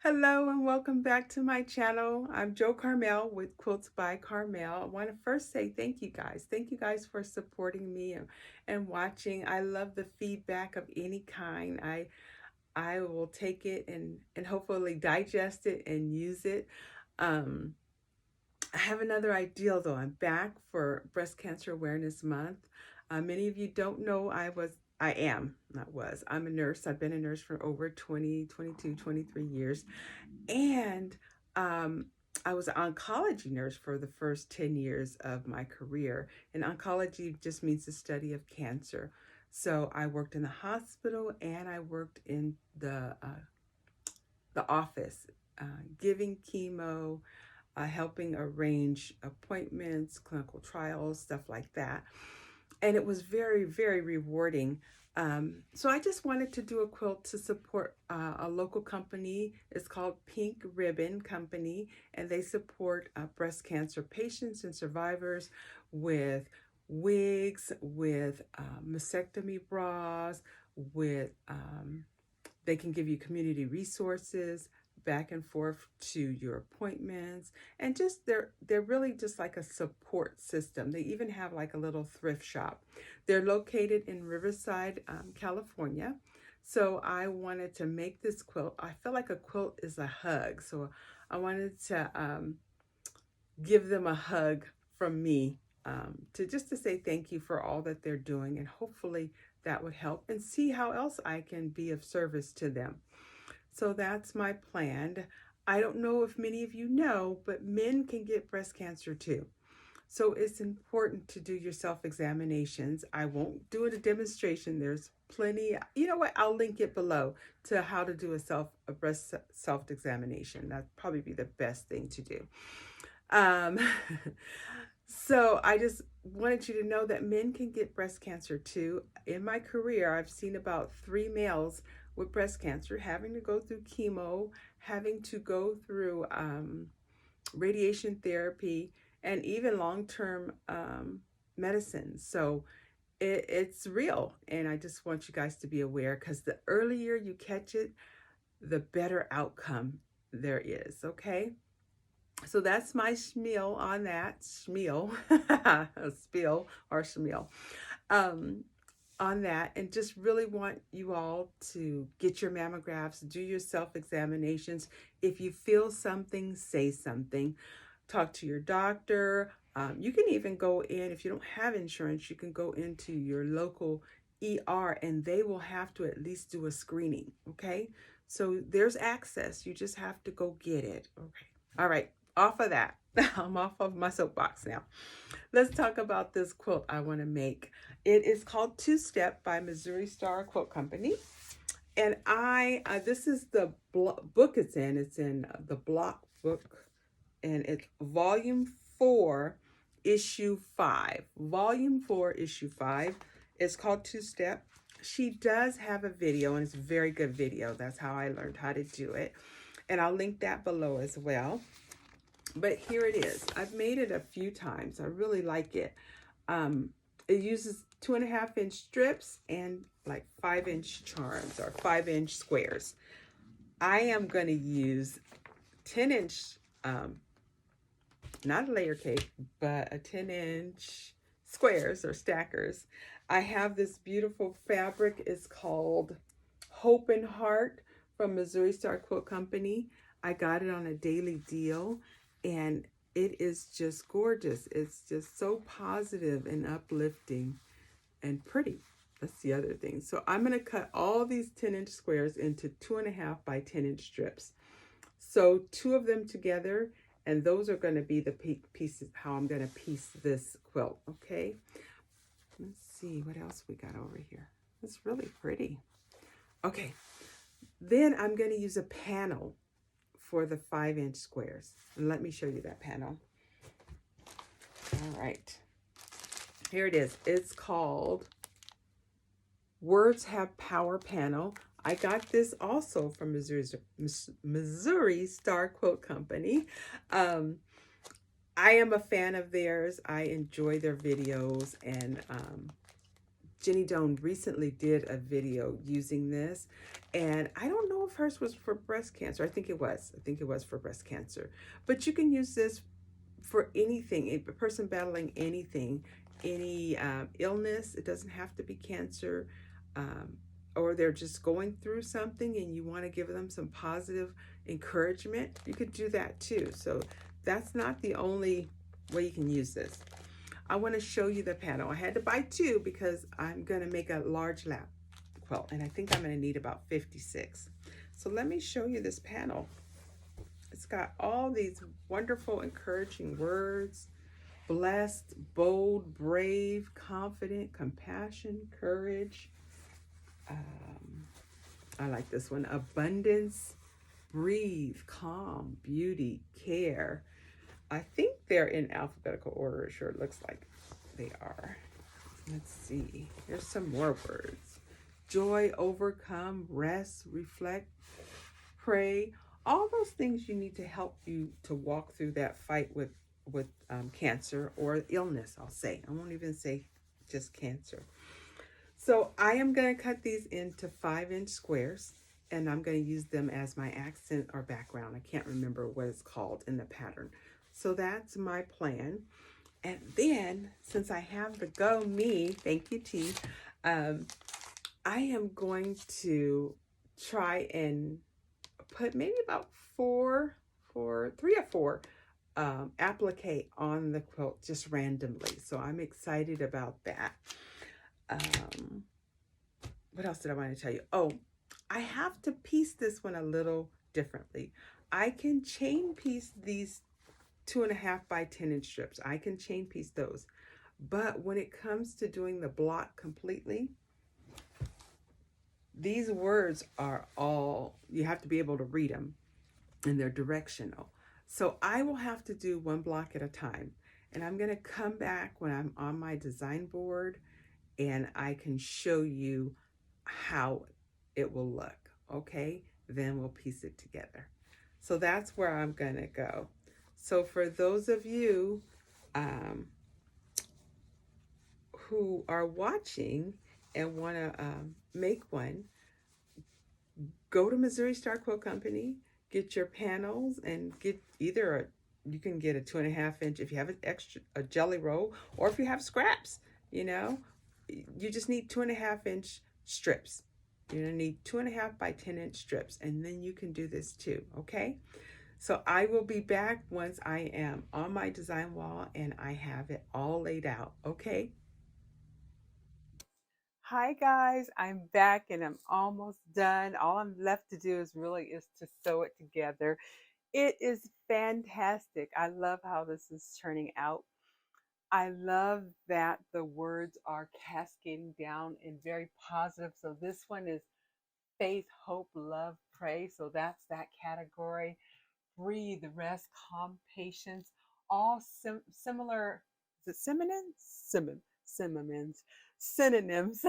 Hello and welcome back to my channel. I'm Jo Carmel with Quilts by Carmel. I want to first say thank you guys. Thank you guys for supporting me and watching. I love the feedback of any kind. I will take it and hopefully digest it and use it. Um, I have another idea though. I'm back for Breast Cancer Awareness Month. Many of you don't know I'm a nurse. I've been a nurse for over 20, 22, 23 years. And I was an oncology nurse for the first 10 years of my career. And oncology just means the study of cancer. So I worked in the hospital and I worked in the office, giving chemo, helping arrange appointments, clinical trials, stuff like that. And it was very, very rewarding. So I just wanted to do a quilt to support a local company. It's called Pink Ribbon Company, and they support breast cancer patients and survivors with wigs, with mastectomy bras, with they can give you community resources back and forth to your appointments, and just they're really just like a support system. They even have like a little thrift shop. They're located in Riverside, California. So I wanted to make this quilt. I feel like a quilt is a hug, so I wanted to give them a hug from me, to say thank you for all that they're doing, and hopefully that would help, and see how else I can be of service to them. So that's my plan. I don't know if many of you know, but men can get breast cancer too. So it's important to do your self-examinations. I won't do a demonstration. There's plenty. You know what? I'll link it below to how to do a breast self-examination. That'd probably be the best thing to do. Um, so I just wanted you to know that men can get breast cancer too. In my career, I've seen about 3 males with breast cancer having to go through chemo, having to go through radiation therapy, and even long-term medicine. So it's real, and I just want you guys to be aware, because the earlier you catch it, the better outcome there is, okay? So that's my schmeal on that. Schmeal, a spiel or schmeal. On that, and just really want you all to get your mammographs, do your self-examinations. If you feel something, say something. Talk to your doctor. You can even go in, if you don't have insurance, you can go into your local ER and they will have to at least do a screening, okay? So there's access. You just have to go get it, okay? All right, off of that. I'm off of my soapbox now. Let's talk about this quilt I want to make. It is called Two Step by Missouri Star Quilt Company. And this is the book it's in. It's in the block book, and it's volume 4, issue 5. Volume 4, issue 5. It's called Two Step. She does have a video, and it's a very good video. That's how I learned how to do it. And I'll link that below as well. But here it is. I've made it a few times. I really like it. It uses 2.5-inch strips and like 5-inch charms or 5-inch squares. I am going to use 10-inch, not a layer cake, but a 10-inch squares or stackers. I have this beautiful fabric. It's called Hope and Heart from Missouri Star Quilt Company. I got it on a daily deal, and it is just gorgeous. It's just so positive and uplifting and pretty. That's the other thing. So I'm going to cut all these 10-inch squares into 2.5 by 10-inch strips. So 2 of them together, and those are going to be the pieces, how I'm going to piece this quilt, okay? Let's see what else we got over here. It's really pretty. Okay, then I'm going to use a panel for the 5-inch squares. And let me show you that panel. All right. Here it is. It's called Words Have Power panel. I got this also from Missouri Star Quilt Company. I am a fan of theirs. I enjoy their videos, and Jenny Doan recently did a video using this, and I don't know if hers was for breast cancer. I think it was. I think it was for breast cancer. But you can use this for anything, a person battling anything, any illness. It doesn't have to be cancer, um, or they're just going through something and you want to give them some positive encouragement. You could do that too. So that's not the only way you can use this. I want to show you the panel. I had to buy two because I'm going to make a large lap quilt, and I think I'm going to need about 56. So let me show you this panel. It's got all these wonderful, encouraging words: blessed, bold, brave, confident, compassion, courage. I like this one: abundance, breathe, calm, beauty, care. I think they're in alphabetical order. It sure looks like they are. Let's see. Here's some more words: joy, overcome, rest, reflect, pray. All those things you need to help you to walk through that fight with cancer or illness. I'll say. I won't even say just cancer. So I am going to cut these into 5-inch squares, and I'm going to use them as my accent or background. I can't remember what it's called in the pattern. So that's my plan. And then, since I have the Go Me, thank you, T, I am going to try and put maybe about three or four applique on the quilt just randomly. So I'm excited about that. What else did I want to tell you? Oh, I have to piece this one a little differently. I can chain piece these 2.5 by 10-inch strips. I can chain piece those. But when it comes to doing the block completely, these words are all, you have to be able to read them, and they're directional. So I will have to do one block at a time. And I'm going to come back when I'm on my design board and I can show you how it will look. Okay, then we'll piece it together. So that's where I'm going to go. So for those of you who are watching and want to make one, go to Missouri Star Quilt Company, get your panels, and get either you can get a 2.5-inch if you have a jelly roll, or if you have scraps. You just need 2.5-inch strips. You're gonna need 2.5 by 10-inch strips, and then you can do this too. Okay. So I will be back once I am on my design wall and I have it all laid out. Okay. Hi guys, I'm back and I'm almost done. All I'm left to do is to sew it together. It is fantastic. I love how this is turning out. I love that the words are cascading down and very positive. So this one is faith, hope, love, pray. So that's that category. Breathe, rest, calm, patience, all similar. Is it synonyms.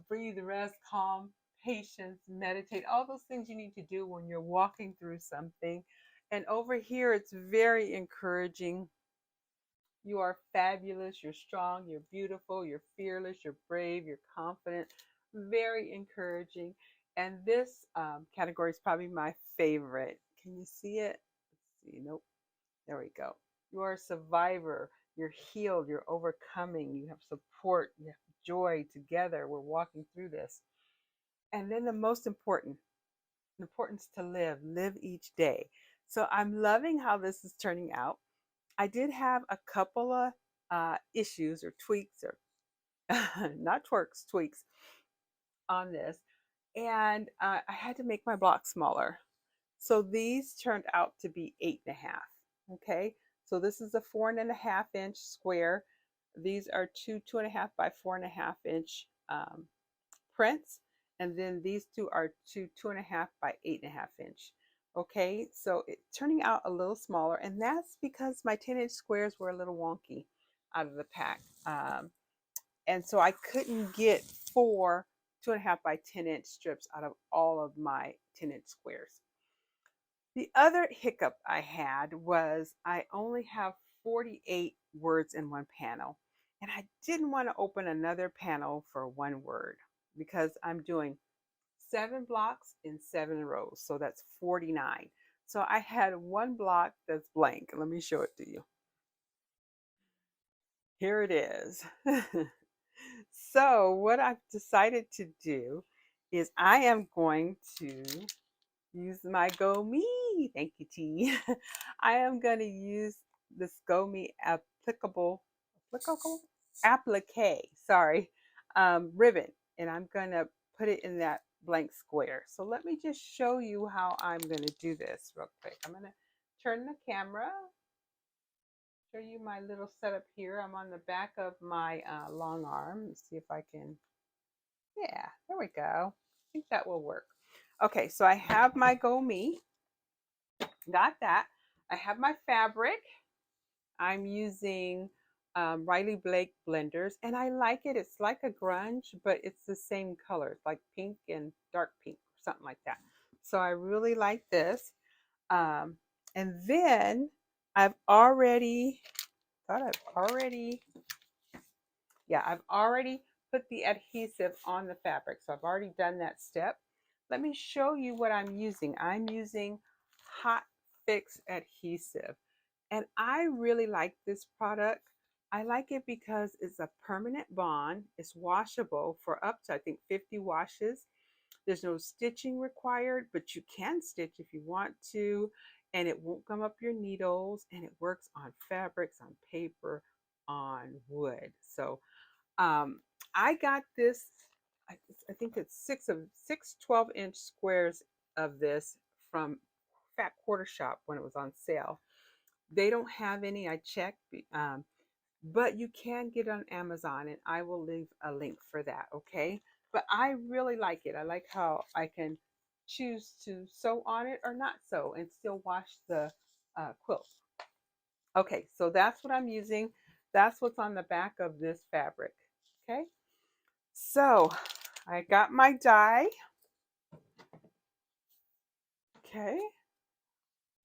Breathe, rest, calm, patience, meditate, all those things you need to do when you're walking through something. And over here, it's very encouraging. You are fabulous, you're strong, you're beautiful, you're fearless, you're brave, you're confident. Very encouraging. And this category is probably my favorite. Can you see it? Let's see. Nope. There we go. You are a survivor. You're healed. You're overcoming. You have support. You have joy together. We're walking through this. And then the most important, importance to live each day. So I'm loving how this is turning out. I did have a couple of issues or tweaks or not twerks, tweaks on this. And I had to make my block smaller. So these turned out to be 8.5. Okay. So this is a 4.5-inch square. These are 2.5 by 4.5-inch prints. And then these two are 2.5 by 8.5-inch. Okay, so it's turning out a little smaller, and that's because my 10-inch squares were a little wonky out of the pack. And so I couldn't get 4 2.5 by 10-inch strips out of all of my 10-inch squares. The other hiccup I had was I only have 48 words in one panel. And I didn't want to open another panel for one word because I'm doing 7 blocks in 7 rows. So that's 49. So I had one block that's blank. Let me show it to you. Here it is. So what I've decided to do is I am going to use my Go Me. Thank you, T. I am going to use this Go Me applicable applique, sorry, ribbon, and I'm going to put it in that blank square. So let me just show you how I'm going to do this real quick. I'm going to turn the camera, show you my little setup here. I'm on the back of my long arm. Let's see if I can, yeah, there we go. I think that will work. Okay, so I have my Go Me. Got that. I have my fabric. I'm using Riley Blake blenders, and I like it. It's like a grunge, but it's the same colors, like pink and dark pink, something like that. So I really like this. Um, and then I've already, I've already put the adhesive on the fabric. So I've already done that step. Let me show you what I'm using. I'm using Hot Fix adhesive. And I really like this product. I like it because it's a permanent bond. It's washable for up to, I think, 50 washes. There's no stitching required, but you can stitch if you want to, and it won't gum up your needles, and it works on fabrics, on paper, on wood. So I got this, I think it's six 12-inch squares of this from Fat Quarter Shop when it was on sale. They don't have any, I checked, but you can get it on Amazon, and I will leave a link for that, okay? But I really like it. I like how I can choose to sew on it or not sew and still wash the quilt. Okay, so that's what I'm using. That's what's on the back of this fabric, okay? So I got my die. Okay,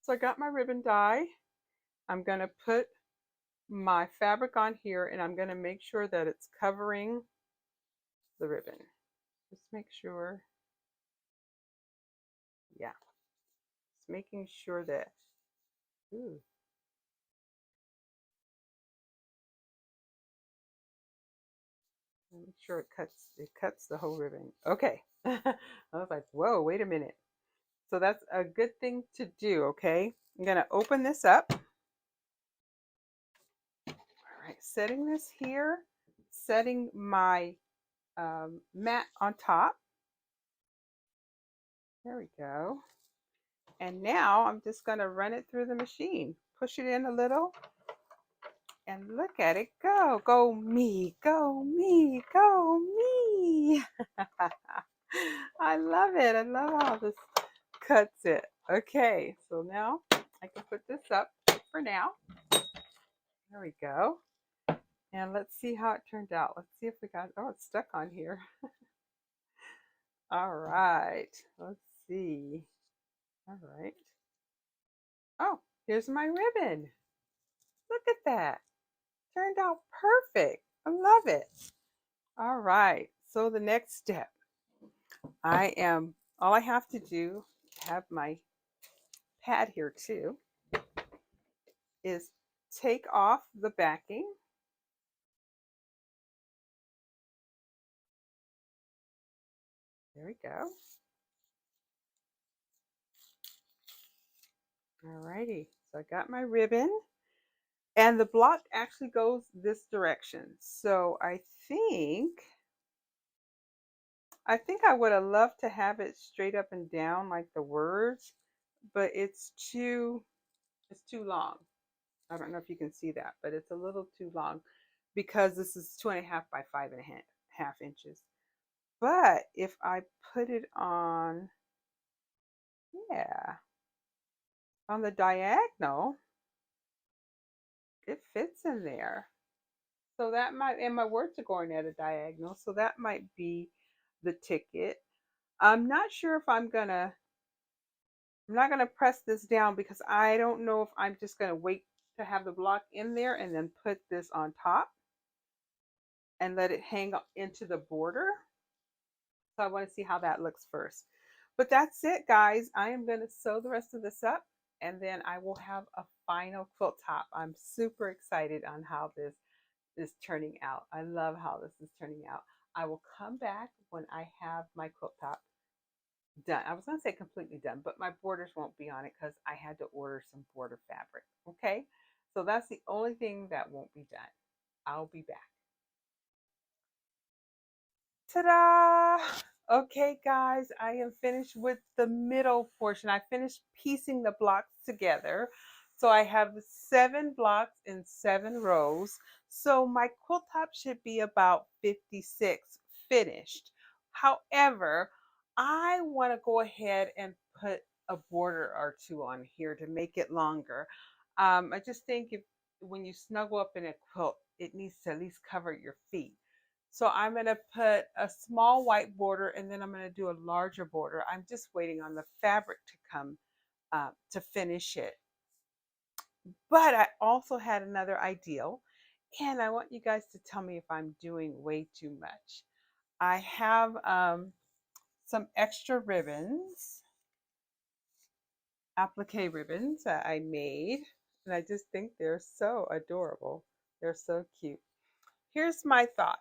so I got my ribbon die. I'm going to put my fabric on here, and I'm going to make sure that it's covering the ribbon. Just make sure, yeah, just making sure that, ooh, make sure it cuts the whole ribbon. Okay. I was like, whoa, wait a minute. So that's a good thing to do, okay? I'm going to open this up. All right, setting this here, setting my mat on top. There we go. And now I'm just going to run it through the machine. Push it in a little and look at it go. Go me, go me, go me. I love it. I love how this cuts it. Okay, so now I can put this up for now. There we go. And let's see how it turned out. Let's see if we got, oh, it's stuck on here. All right, let's see. All right. Oh, here's my ribbon. Look at that. Turned out perfect. I love it. All right. So the next step, all I have to do, have my pad here too, is take off the backing. There we go. All righty. So I got my ribbon, and the block actually goes this direction. So I think I would have loved to have it straight up and down like the words, but it's too long. I don't know if you can see that, but it's a little too long because this is 2.5 by 5.5 inches. But if I put it on, yeah, on the diagonal, it fits in there. So that might, and my words are going at a diagonal, so that might be the ticket. I'm not sure if I'm not gonna press this down because I don't know if I'm just gonna wait to have the block in there and then put this on top. and let it hang into the border. So I want to see how that looks first. But that's it, guys. I am going to sew the rest of this up, and then I will have a final quilt top. I'm super excited on how this is turning out. I love how this is turning out. I will come back when I have my quilt top done. I was going to say completely done, but my borders won't be on it because I had to order some border fabric. Okay, so that's the only thing that won't be done. I'll be back. Ta-da! Okay, guys, I am finished with the middle portion. I finished piecing the blocks together. So I have 7 blocks in 7 rows. So my quilt top should be about 56 finished. However, I want to go ahead and put a border or two on here to make it longer. I just think if when you snuggle up in a quilt, it needs to at least cover your feet. So I'm going to put a small white border and then I'm going to do a larger border. I'm just waiting on the fabric to come to finish it. But I also had another ideal, and I want you guys to tell me if I'm doing way too much. I have some extra ribbons, applique ribbons that I made, and I just think they're so adorable. They're so cute. Here's my thought.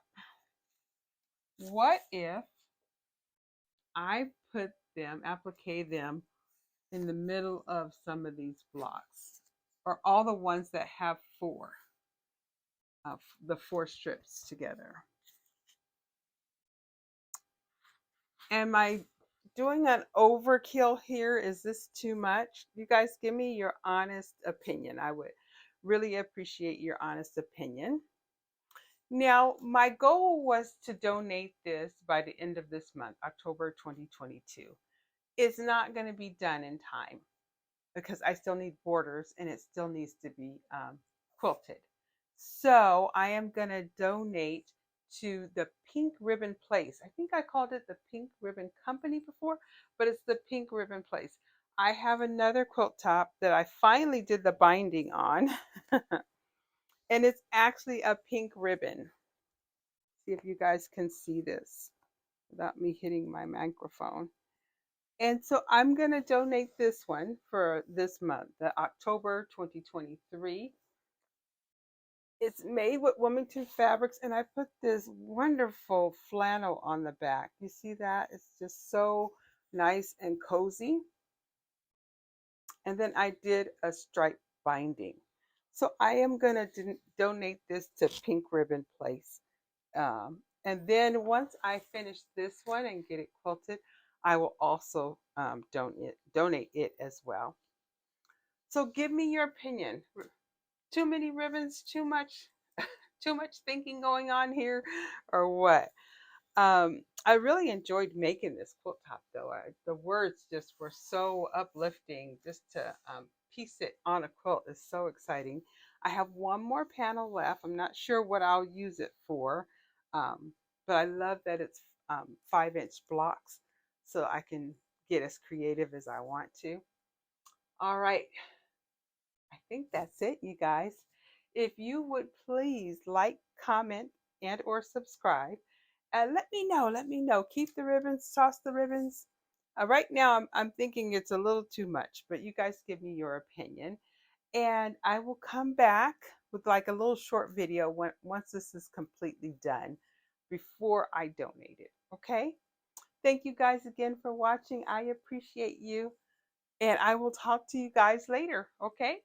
What if I put them, applique them in the middle of some of these blocks, or all the ones that have 4 of the 4 strips together? Am I doing an overkill here? Is this too much? You guys give me your honest opinion. I would really appreciate your honest opinion. Now, my goal was to donate this by the end of this month, October 2022. It's not going to be done in time because I still need borders and it still needs to be quilted. So I am going to donate to the Pink Ribbon Place. I think I called it the Pink Ribbon Company before, but it's the Pink Ribbon Place. I have another quilt top that I finally did the binding on, and it's actually a pink ribbon. See if you guys can see this without me hitting my microphone. And so I'm going to donate this one for this month, the October 2023. It's made with Wilmington fabrics, and I put this wonderful flannel on the back. You see that? It's just so nice and cozy. And then I did a stripe binding. So I am going to donate this to Pink Ribbon Place. And then once I finish this one and get it quilted, I will also donate it as well. So give me your opinion. Too many ribbons, too much, too much thinking going on here, or what? I really enjoyed making this quilt top, though. The words just were so uplifting. Just to piece it on a quilt is so exciting. I have one more panel left. I'm not sure what I'll use it for, but I love that it's 5-inch blocks, so I can get as creative as I want to. All right, I think that's it, you guys. If you would please like, comment, and or subscribe, and let me know. Keep the ribbons, toss the ribbons. Right now, I'm thinking it's a little too much, but you guys give me your opinion. And I will come back with like a little short video once this is completely done before I donate it. Okay? Thank you guys again for watching. I appreciate you. And I will talk to you guys later. Okay?